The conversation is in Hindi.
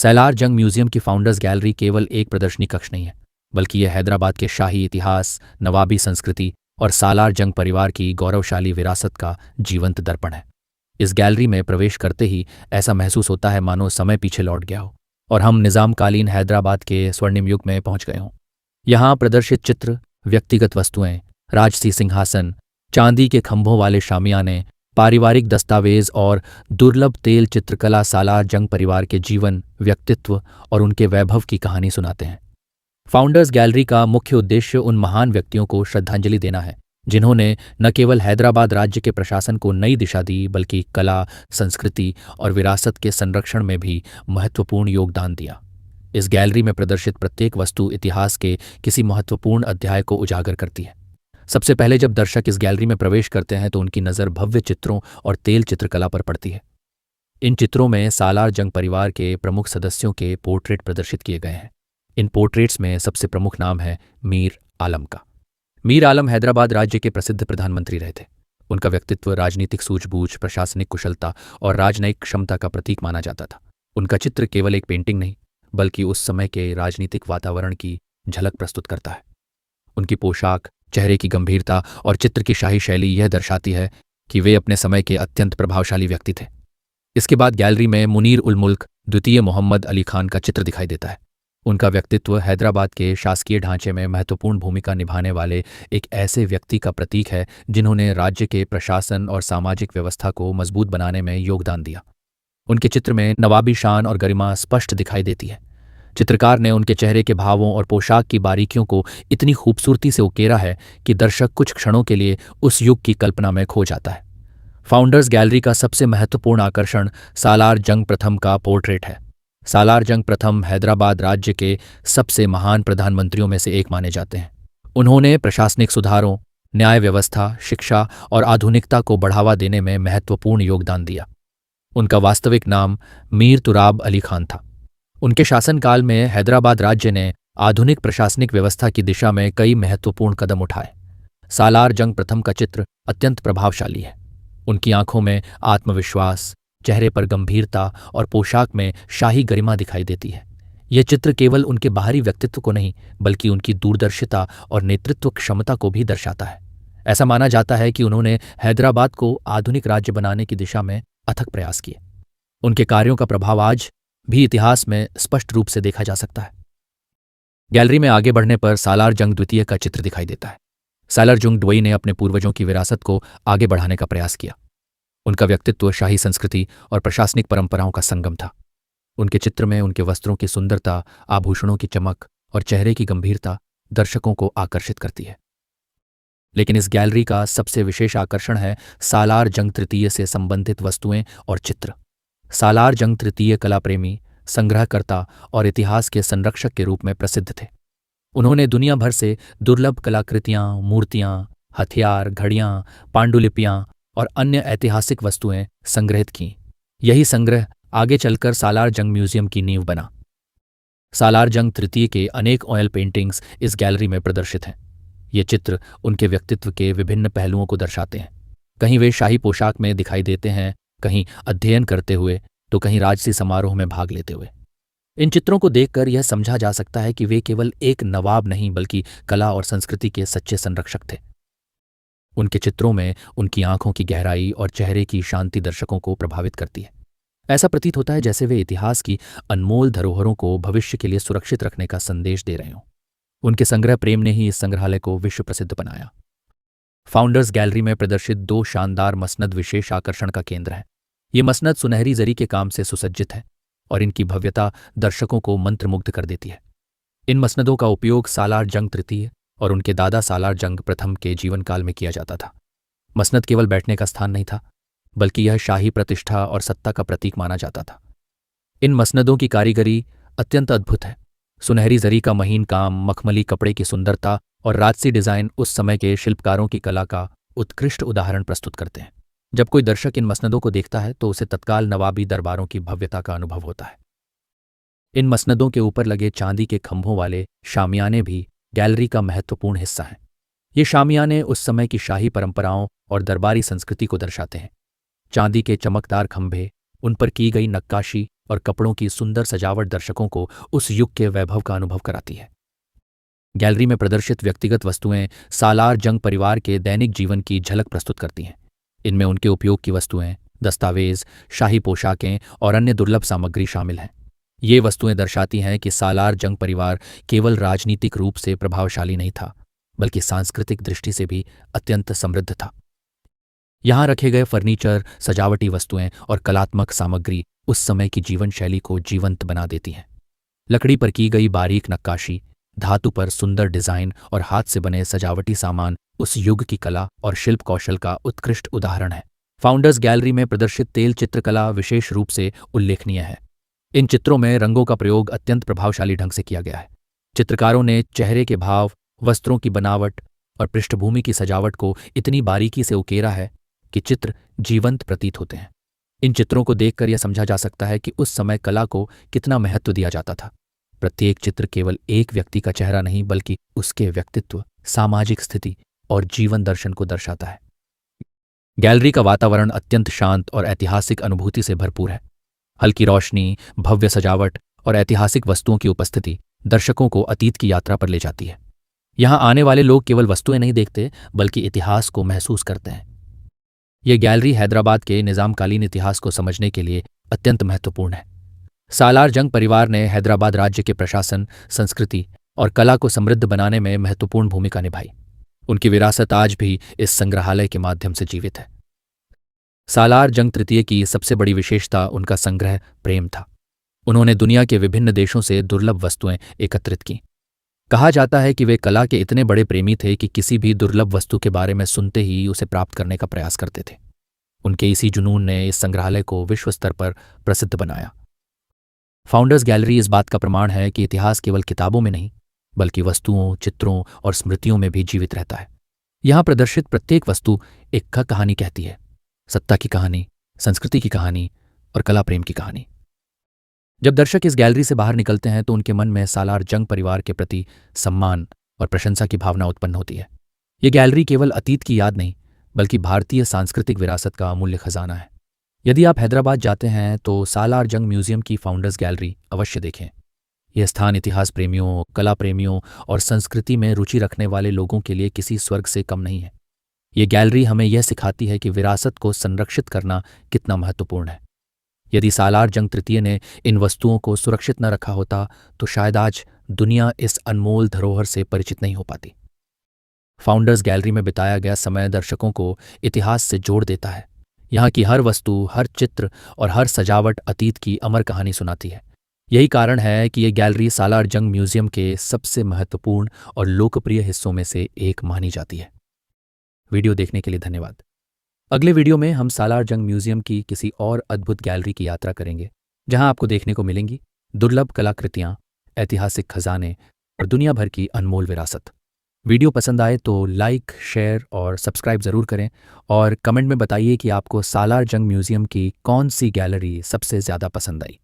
सैलार जंग म्यूजियम की फाउंडर्स गैलरी केवल एक प्रदर्शनी कक्ष नहीं है, बल्कि यह हैदराबाद के शाही इतिहास, नवाबी संस्कृति और सालार जंग परिवार की गौरवशाली विरासत का जीवंत दर्पण है। इस गैलरी में प्रवेश करते ही ऐसा महसूस होता है मानो समय पीछे लौट गया हो और हम निज़ामकालीन हैदराबाद के स्वर्णिम युग में पहुंच गए हों। यहाँ प्रदर्शित चित्र, व्यक्तिगत वस्तुएं, राजसी सिंहासन, चांदी के खंभों वाले शामियाने, पारिवारिक दस्तावेज और दुर्लभ तेल चित्रकला सालार जंग परिवार के जीवन, व्यक्तित्व और उनके वैभव की कहानी सुनाते हैं। फाउंडर्स गैलरी का मुख्य उद्देश्य उन महान व्यक्तियों को श्रद्धांजलि देना है जिन्होंने न केवल हैदराबाद राज्य के प्रशासन को नई दिशा दी, बल्कि कला, संस्कृति और विरासत के संरक्षण में भी महत्वपूर्ण योगदान दिया। इस गैलरी में प्रदर्शित प्रत्येक वस्तु इतिहास के किसी महत्वपूर्ण अध्याय को उजागर करती है। सबसे पहले जब दर्शक इस गैलरी में प्रवेश करते हैं तो उनकी नज़र भव्य चित्रों और तेल चित्रकला पर पड़ती है। इन चित्रों में सालार जंग परिवार के प्रमुख सदस्यों के पोर्ट्रेट प्रदर्शित किए गए हैं। इन पोर्ट्रेट्स में सबसे प्रमुख नाम है मीर आलम का। मीर आलम हैदराबाद राज्य के प्रसिद्ध प्रधानमंत्री रहे थे। उनका व्यक्तित्व राजनीतिक सूझबूझ, प्रशासनिक कुशलता और राजनयिक क्षमता का प्रतीक माना जाता था। उनका चित्र केवल एक पेंटिंग नहीं, बल्कि उस समय के राजनीतिक वातावरण की झलक प्रस्तुत करता है। उनकी पोशाक, चेहरे की गंभीरता और चित्र की शाही शैली यह दर्शाती है कि वे अपने समय के अत्यंत प्रभावशाली व्यक्ति थे। इसके बाद गैलरी में मुनीर उल मुल्क द्वितीय मोहम्मद अली खान का चित्र दिखाई देता है। उनका व्यक्तित्व हैदराबाद के शासकीय ढांचे में महत्वपूर्ण भूमिका निभाने वाले एक ऐसे व्यक्ति का प्रतीक है जिन्होंने राज्य के प्रशासन और सामाजिक व्यवस्था को मजबूत बनाने में योगदान दिया। उनके चित्र में नवाबी शान और गरिमा स्पष्ट दिखाई देती है। चित्रकार ने उनके चेहरे के भावों और पोशाक की बारीकियों को इतनी खूबसूरती से उकेरा है कि दर्शक कुछ क्षणों के लिए उस युग की कल्पना में खो जाता है। फाउंडर्स गैलरी का सबसे महत्वपूर्ण आकर्षण सालार जंग प्रथम का पोर्ट्रेट है। सालार जंग प्रथम हैदराबाद राज्य के सबसे महान प्रधानमंत्रियों में से एक माने जाते हैं। उन्होंने प्रशासनिक सुधारों, न्याय व्यवस्था, शिक्षा और आधुनिकता को बढ़ावा देने में महत्वपूर्ण योगदान दिया। उनका वास्तविक नाम मीर तुराब अली खान था। उनके शासनकाल में हैदराबाद राज्य ने आधुनिक प्रशासनिक व्यवस्था की दिशा में कई महत्वपूर्ण कदम उठाए। सालार जंग प्रथम का चित्र अत्यंत प्रभावशाली है। उनकी आंखों में आत्मविश्वास, चेहरे पर गंभीरता और पोशाक में शाही गरिमा दिखाई देती है। यह चित्र केवल उनके बाहरी व्यक्तित्व को नहीं, बल्कि उनकी दूरदर्शिता और नेतृत्व क्षमता को भी दर्शाता है। ऐसा माना जाता है कि उन्होंने हैदराबाद को आधुनिक राज्य बनाने की दिशा में अथक प्रयास किए। उनके कार्यों का प्रभाव आज भी इतिहास में स्पष्ट रूप से देखा जा सकता है। गैलरी में आगे बढ़ने पर सालार जंग द्वितीय का चित्र दिखाई देता है। सालार जंग द्वितीय ने अपने पूर्वजों की विरासत को आगे बढ़ाने का प्रयास किया। उनका व्यक्तित्व शाही संस्कृति और प्रशासनिक परंपराओं का संगम था। उनके चित्र में उनके वस्त्रों की सुंदरता, आभूषणों की चमक और चेहरे की गंभीरता दर्शकों को आकर्षित करती है। लेकिन इस गैलरी का सबसे विशेष आकर्षण है सालार जंग तृतीय से संबंधित वस्तुएं और चित्र। सालार जंग तृतीय कला प्रेमी, संग्रहकर्ता और इतिहास के संरक्षक के रूप में प्रसिद्ध थे। उन्होंने दुनिया भर से दुर्लभ कलाकृतियां, मूर्तियां, हथियार, घड़ियां, पांडुलिपियां और अन्य ऐतिहासिक वस्तुएं संग्रहित कीं। यही संग्रह आगे चलकर सालार जंग म्यूजियम की नींव बना। सालार जंग तृतीय के अनेक ऑयल पेंटिंग्स इस गैलरी में प्रदर्शित हैं। ये चित्र उनके व्यक्तित्व के विभिन्न पहलुओं को दर्शाते हैं। कहीं वे शाही पोशाक में दिखाई देते हैं, कहीं अध्ययन करते हुए, तो कहीं राजसी समारोह में भाग लेते हुए। इन चित्रों को देखकर यह समझा जा सकता है कि वे केवल एक नवाब नहीं, बल्कि कला और संस्कृति के सच्चे संरक्षक थे। उनके चित्रों में उनकी आंखों की गहराई और चेहरे की शांति दर्शकों को प्रभावित करती है। ऐसा प्रतीत होता है जैसे वे इतिहास की अनमोल धरोहरों को भविष्य के लिए सुरक्षित रखने का संदेश दे रहे हों। उनके संग्रह प्रेम ने ही इस संग्रहालय को विश्व प्रसिद्ध बनाया। फाउंडर्स गैलरी में प्रदर्शित 2 शानदार मसनद विशेष आकर्षण का केंद्र है। ये मसनद सुनहरी जरी के काम से सुसज्जित है और इनकी भव्यता दर्शकों को मंत्रमुग्ध कर देती है। इन मसनदों का उपयोग सालार जंग तृतीय और उनके दादा सालार जंग प्रथम के जीवनकाल में किया जाता था। मसनद केवल बैठने का स्थान नहीं था, बल्कि यह शाही प्रतिष्ठा और सत्ता का प्रतीक माना जाता था। इन मसनदों की कारीगरी अत्यंत अद्भुत है। सुनहरी जरी का महीन काम, मखमली कपड़े की सुंदरता और राजसी डिजाइन उस समय के शिल्पकारों की कला का उत्कृष्ट उदाहरण प्रस्तुत करते हैं। जब कोई दर्शक इन मसनदों को देखता है तो उसे तत्काल नवाबी दरबारों की भव्यता का अनुभव होता है। इन मसनदों के ऊपर लगे चांदी के खंभों वाले शामियाने भी गैलरी का महत्वपूर्ण हिस्सा हैं। ये शामियाने उस समय की शाही परंपराओं और दरबारी संस्कृति को दर्शाते हैं। चांदी के चमकदार खंभे, उन पर की गई नक्काशी और कपड़ों की सुंदर सजावट दर्शकों को उस युग के वैभव का अनुभव कराती है। गैलरी में प्रदर्शित व्यक्तिगत वस्तुएं सालार जंग परिवार के दैनिक जीवन की झलक प्रस्तुत करती हैं। इनमें उनके उपयोग की वस्तुएं, दस्तावेज, शाही पोशाकें और अन्य दुर्लभ सामग्री शामिल हैं। ये वस्तुएं दर्शाती हैं कि सालार जंग परिवार केवल राजनीतिक रूप से प्रभावशाली नहीं था, बल्कि सांस्कृतिक दृष्टि से भी अत्यंत समृद्ध था। यहाँ रखे गए फर्नीचर, सजावटी वस्तुएं और कलात्मक सामग्री उस समय की जीवन शैली को जीवंत बना देती हैं। लकड़ी पर की गई बारीक नक्काशी, धातु पर सुंदर डिजाइन और हाथ से बने सजावटी सामान उस युग की कला और शिल्प कौशल का उत्कृष्ट उदाहरण है। फाउंडर्स गैलरी में प्रदर्शित तेल चित्रकला विशेष रूप से उल्लेखनीय है। इन चित्रों में रंगों का प्रयोग अत्यंत प्रभावशाली ढंग से किया गया है। चित्रकारों ने चेहरे के भाव, वस्त्रों की बनावट और पृष्ठभूमि की सजावट को इतनी बारीकी से उकेरा है कि चित्र जीवंत प्रतीत होते हैं। इन चित्रों को देखकर यह समझा जा सकता है कि उस समय कला को कितना महत्व दिया जाता था। प्रत्येक चित्र केवल एक व्यक्ति का चेहरा नहीं, बल्कि उसके व्यक्तित्व, सामाजिक स्थिति और जीवन दर्शन को दर्शाता है। गैलरी का वातावरण अत्यंत शांत और ऐतिहासिक अनुभूति से भरपूर है। हल्की रोशनी, भव्य सजावट और ऐतिहासिक वस्तुओं की उपस्थिति दर्शकों को अतीत की यात्रा पर ले जाती है। यहाँ आने वाले लोग केवल वस्तुएं नहीं देखते, बल्कि इतिहास को महसूस करते हैं। ये गैलरी हैदराबाद के निजामकालीन इतिहास को समझने के लिए अत्यंत महत्वपूर्ण है। सालार जंग परिवार ने हैदराबाद राज्य के प्रशासन, संस्कृति और कला को समृद्ध बनाने में महत्वपूर्ण भूमिका निभाई। उनकी विरासत आज भी इस संग्रहालय के माध्यम से जीवित है। सालार जंग तृतीय की सबसे बड़ी विशेषता उनका संग्रह प्रेम था। उन्होंने दुनिया के विभिन्न देशों से दुर्लभ वस्तुएं एकत्रित की। कहा जाता है कि वे कला के इतने बड़े प्रेमी थे कि किसी भी दुर्लभ वस्तु के बारे में सुनते ही उसे प्राप्त करने का प्रयास करते थे। उनके इसी जुनून ने इस संग्रहालय को विश्व स्तर पर प्रसिद्ध बनाया। फाउंडर्स गैलरी इस बात का प्रमाण है कि इतिहास केवल किताबों में नहीं, बल्कि वस्तुओं, चित्रों और स्मृतियों में भी जीवित रहता है। यहाँ प्रदर्शित प्रत्येक वस्तु एक कहानी कहती है, सत्ता की कहानी, संस्कृति की कहानी और कला प्रेम की कहानी। जब दर्शक इस गैलरी से बाहर निकलते हैं तो उनके मन में सालार जंग परिवार के प्रति सम्मान और प्रशंसा की भावना उत्पन्न होती है। ये गैलरी केवल अतीत की याद नहीं, बल्कि भारतीय सांस्कृतिक विरासत का अमूल्य खजाना है। यदि आप हैदराबाद जाते हैं तो सालार जंग म्यूजियम की फाउंडर्स गैलरी अवश्य देखें। यह स्थान इतिहास प्रेमियों, कला प्रेमियों और संस्कृति में रुचि रखने वाले लोगों के लिए किसी स्वर्ग से कम नहीं है। ये गैलरी हमें यह सिखाती है कि विरासत को संरक्षित करना कितना महत्वपूर्ण है। यदि सालार जंग तृतीय ने इन वस्तुओं को सुरक्षित न रखा होता तो शायद आज दुनिया इस अनमोल धरोहर से परिचित नहीं हो पाती। फाउंडर्स गैलरी में बिताया गया समय दर्शकों को इतिहास से जोड़ देता है। यहाँ की हर वस्तु, हर चित्र और हर सजावट अतीत की अमर कहानी सुनाती है। यही कारण है कि ये गैलरी सालार जंग म्यूजियम के सबसे महत्वपूर्ण और लोकप्रिय हिस्सों में से एक मानी जाती है। वीडियो देखने के लिए धन्यवाद। अगले वीडियो में हम सालार जंग म्यूजियम की किसी और अद्भुत गैलरी की यात्रा करेंगे, जहां आपको देखने को मिलेंगी दुर्लभ कलाकृतियां, ऐतिहासिक खजाने और दुनिया भर की अनमोल विरासत। वीडियो पसंद आए तो लाइक, शेयर और सब्सक्राइब ज़रूर करें और कमेंट में बताइए कि आपको सालार जंग म्यूजियम की कौन सी गैलरी सबसे ज़्यादा पसंद आई।